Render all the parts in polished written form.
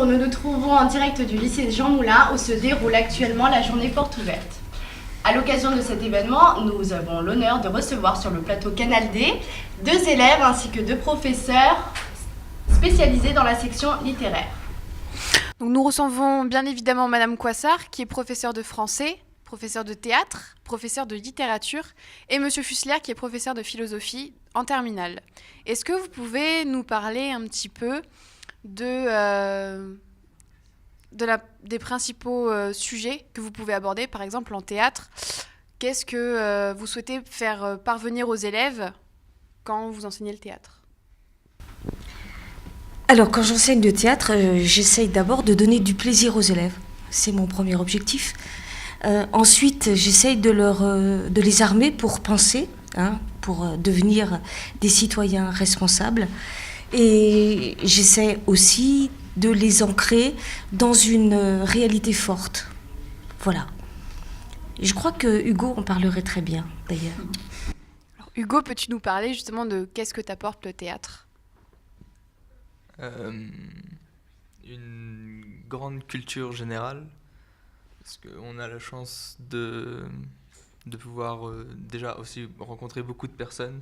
Bonjour, nous nous trouvons en direct du lycée Jean Moulin où se déroule actuellement la journée porte ouverte. À l'occasion de cet événement, nous avons l'honneur de recevoir sur le plateau Canal D 2 élèves ainsi que 2 professeurs spécialisés dans la section littéraire. Donc nous recevons bien évidemment Madame Coissard, qui est professeure de français, professeure de théâtre, professeure de littérature, et Monsieur Fussler, qui est professeur de philosophie en terminale. Est-ce que vous pouvez nous parler un petit peu des principaux sujets que vous pouvez aborder, par exemple en théâtre? Qu'est-ce que vous souhaitez faire parvenir aux élèves quand vous enseignez le théâtre? Alors, quand j'enseigne le théâtre, j'essaye d'abord de donner du plaisir aux élèves. C'est mon premier objectif. Ensuite, j'essaye de les armer pour penser, pour devenir des citoyens responsables. Et j'essaie aussi de les ancrer dans une réalité forte. Voilà. Je crois que Hugo en parlerait très bien, d'ailleurs. Alors, Hugo, peux-tu nous parler justement de qu'est-ce que t'apporte le théâtre ? Une grande culture générale, parce qu'on a la chance de pouvoir déjà aussi rencontrer beaucoup de personnes,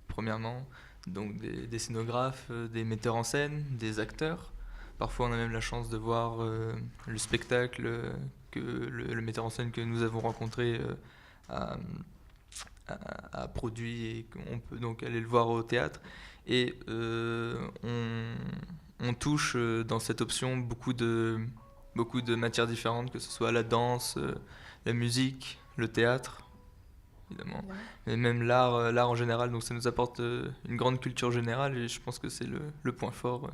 premièrement, donc des scénographes, des metteurs en scène, des acteurs. Parfois on a même la chance de voir le spectacle que le metteur en scène que nous avons rencontré a produit, et qu'on peut donc aller le voir au théâtre. Et on touche dans cette option beaucoup de matières différentes, que ce soit la danse, la musique, le théâtre, évidemment, mais même l'art en général. Donc ça nous apporte une grande culture générale, et je pense que c'est le point fort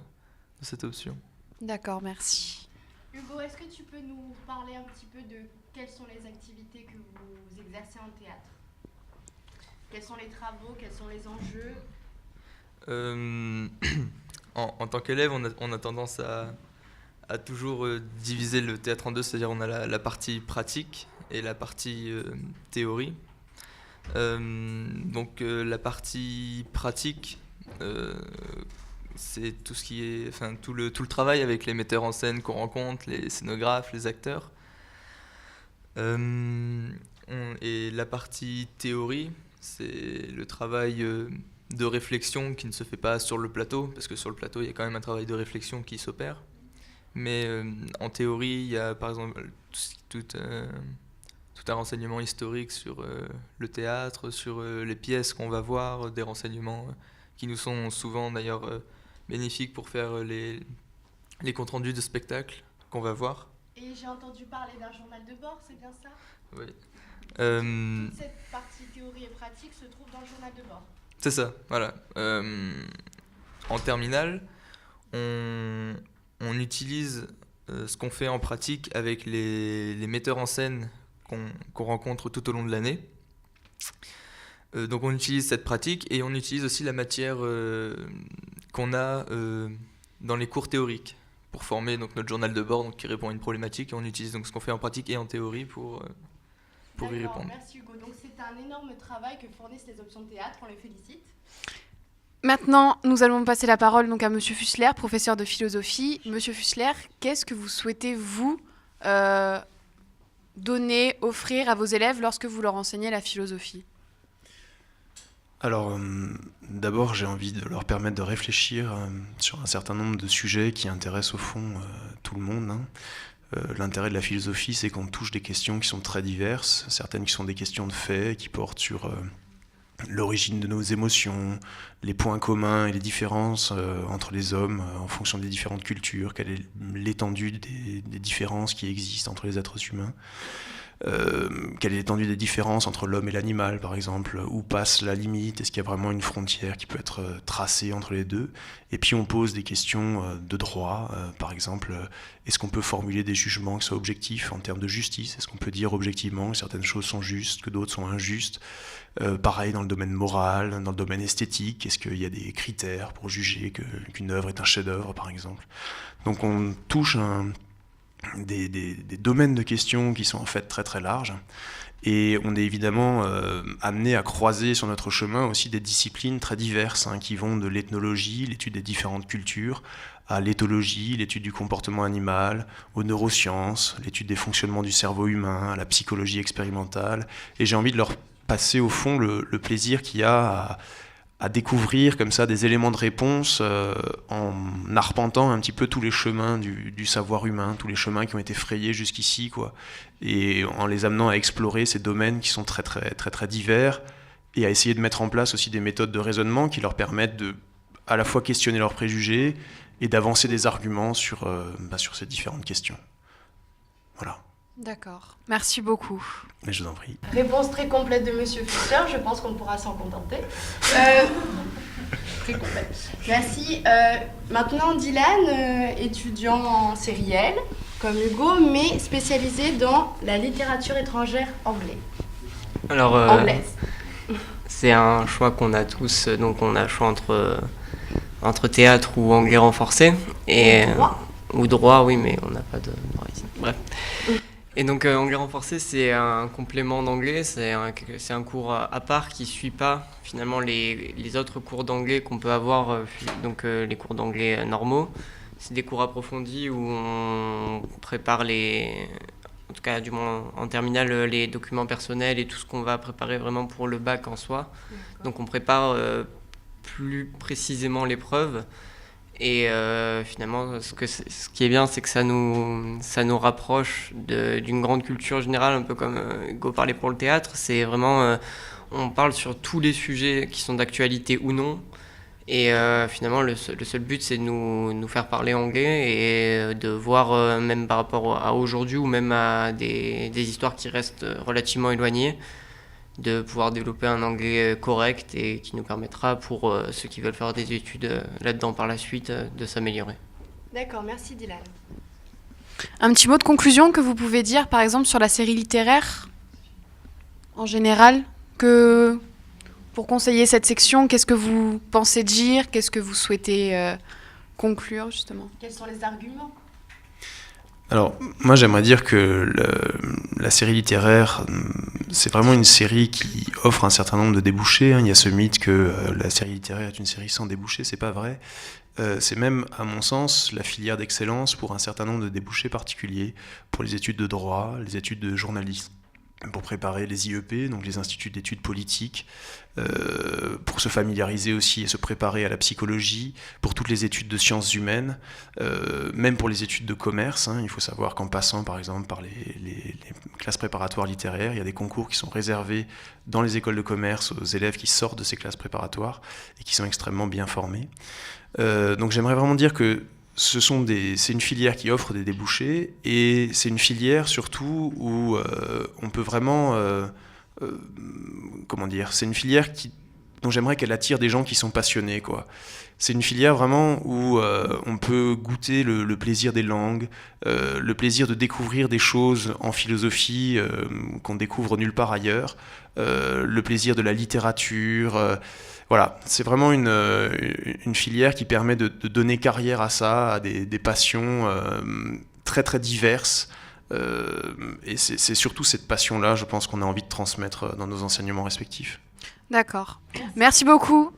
de cette option. D'accord, merci. Hugo, est-ce que tu peux nous parler un petit peu de quelles sont les activités que vous exercez en théâtre? Quels sont les travaux, quels sont les enjeux? En tant qu'élève, on a tendance à toujours diviser le théâtre en deux, c'est-à-dire on a la partie pratique et la partie théorie. Donc la partie pratique, c'est tout ce qui est, enfin tout le travail avec les metteurs en scène qu'on rencontre, les scénographes, les acteurs. Et la partie théorie, c'est le travail de réflexion qui ne se fait pas sur le plateau, parce que sur le plateau, il y a quand même un travail de réflexion qui s'opère. Mais en théorie, il y a par exemple tout un renseignement historique sur le théâtre, sur les pièces qu'on va voir, des renseignements qui nous sont souvent d'ailleurs bénéfiques pour faire les comptes rendus de spectacles qu'on va voir. Et j'ai entendu parler d'un journal de bord, c'est bien ça? Oui. Toute cette partie théorie et pratique se trouve dans le journal de bord. C'est ça, voilà. En terminale, on utilise ce qu'on fait en pratique avec les metteurs en scène qu'on rencontre tout au long de l'année. Donc on utilise cette pratique, et on utilise aussi la matière qu'on a dans les cours théoriques pour former donc notre journal de bord, donc, qui répond à une problématique, et on utilise donc ce qu'on fait en pratique et en théorie pour y répondre. Merci Hugo. Donc c'est un énorme travail que fournissent les options de théâtre, on les félicite. Maintenant, nous allons passer la parole donc à Monsieur Fussler, professeur de philosophie. Monsieur Fussler, qu'est-ce que vous souhaitez, vous, donner, offrir à vos élèves lorsque vous leur enseignez la philosophie? Alors, d'abord, j'ai envie de leur permettre de réfléchir sur un certain nombre de sujets qui intéressent au fond tout le monde. L'intérêt de la philosophie, c'est qu'on touche des questions qui sont très diverses, certaines qui sont des questions de fait, qui portent sur l'origine de nos émotions, les points communs et les différences entre les hommes en fonction des différentes cultures, quelle est l'étendue des différences qui existent entre les êtres humains. Quelle est l'étendue des différences entre l'homme et l'animal, par exemple, où passe la limite, est-ce qu'il y a vraiment une frontière qui peut être tracée entre les deux? Et puis on pose des questions de droit, par exemple, est-ce qu'on peut formuler des jugements qui soient objectifs en termes de justice? Est-ce qu'on peut dire objectivement que certaines choses sont justes, que d'autres sont injustes? Pareil dans le domaine moral, dans le domaine esthétique, est-ce qu'il y a des critères pour juger qu'une œuvre est un chef-d'œuvre, par exemple? Donc on touche des domaines de questions qui sont en fait très très larges, et on est évidemment amené à croiser sur notre chemin aussi des disciplines très diverses qui vont de l'ethnologie, l'étude des différentes cultures, à l'éthologie, l'étude du comportement animal, aux neurosciences, l'étude des fonctionnements du cerveau humain, à la psychologie expérimentale. Et j'ai envie de leur passer au fond le plaisir qu'il y a à découvrir comme ça des éléments de réponse en arpentant un petit peu tous les chemins du savoir humain, tous les chemins qui ont été frayés jusqu'ici, quoi, et en les amenant à explorer ces domaines qui sont très très très très divers, et à essayer de mettre en place aussi des méthodes de raisonnement qui leur permettent de à la fois questionner leurs préjugés et d'avancer des arguments sur ces différentes questions. Voilà. D'accord. Merci beaucoup. Mais je vous en prie. Réponse très complète de Monsieur Fussler, je pense qu'on pourra s'en contenter. Très complète. Merci. Maintenant, Dylan, étudiant en série L, comme Hugo, mais spécialisé dans la littérature étrangère anglaise. Alors, Anglaise. c'est un choix qu'on a tous, donc on a le choix entre théâtre ou anglais renforcé. Et, ou droit, oui, mais on n'a pas de droit ici. Bref. Et donc anglais renforcé, c'est un complément d'anglais, c'est un cours à part qui ne suit pas finalement les autres cours d'anglais qu'on peut avoir, donc les cours d'anglais normaux. C'est des cours approfondis où on prépare en tout cas du moins en terminale, les documents personnels et tout ce qu'on va préparer vraiment pour le bac en soi. Donc on prépare plus précisément l'épreuve. Et finalement, ce qui est bien, c'est que ça nous rapproche d'une grande culture générale, un peu comme Hugo parlait pour le théâtre. C'est vraiment, on parle sur tous les sujets qui sont d'actualité ou non. Et finalement, le seul but, c'est de nous faire parler anglais et de voir, même par rapport à aujourd'hui ou même à des histoires qui restent relativement éloignées, de pouvoir développer un anglais correct et qui nous permettra, pour ceux qui veulent faire des études là-dedans par la suite, de s'améliorer. D'accord, merci Dylan. Un petit mot de conclusion que vous pouvez dire, par exemple, sur la série littéraire, en général, pour conseiller cette section, qu'est-ce que vous pensez dire, qu'est-ce que vous souhaitez conclure, justement ? Quels sont les arguments ? Alors, moi j'aimerais dire que la série littéraire, c'est vraiment une série qui offre un certain nombre de débouchés. Il y a ce mythe que la série littéraire est une série sans débouchés, c'est pas vrai. C'est même, à mon sens, la filière d'excellence pour un certain nombre de débouchés particuliers, pour les études de droit, les études de journalisme, pour préparer les IEP, donc les instituts d'études politiques, pour se familiariser aussi et se préparer à la psychologie, pour toutes les études de sciences humaines, même pour les études de commerce. Il faut savoir qu'en passant par exemple par les classes préparatoires littéraires, il y a des concours qui sont réservés dans les écoles de commerce aux élèves qui sortent de ces classes préparatoires et qui sont extrêmement bien formés. Donc j'aimerais vraiment dire que c'est une filière qui offre des débouchés, et c'est une filière surtout où on peut vraiment... c'est une filière dont j'aimerais qu'elle attire des gens qui sont passionnés, quoi. C'est une filière vraiment où on peut goûter le plaisir des langues, le plaisir de découvrir des choses en philosophie qu'on découvre nulle part ailleurs, le plaisir de la littérature... Voilà, c'est vraiment une filière qui permet de donner carrière à ça, à des passions très très diverses. Et c'est surtout cette passion-là, je pense, qu'on a envie de transmettre dans nos enseignements respectifs. D'accord. Merci beaucoup.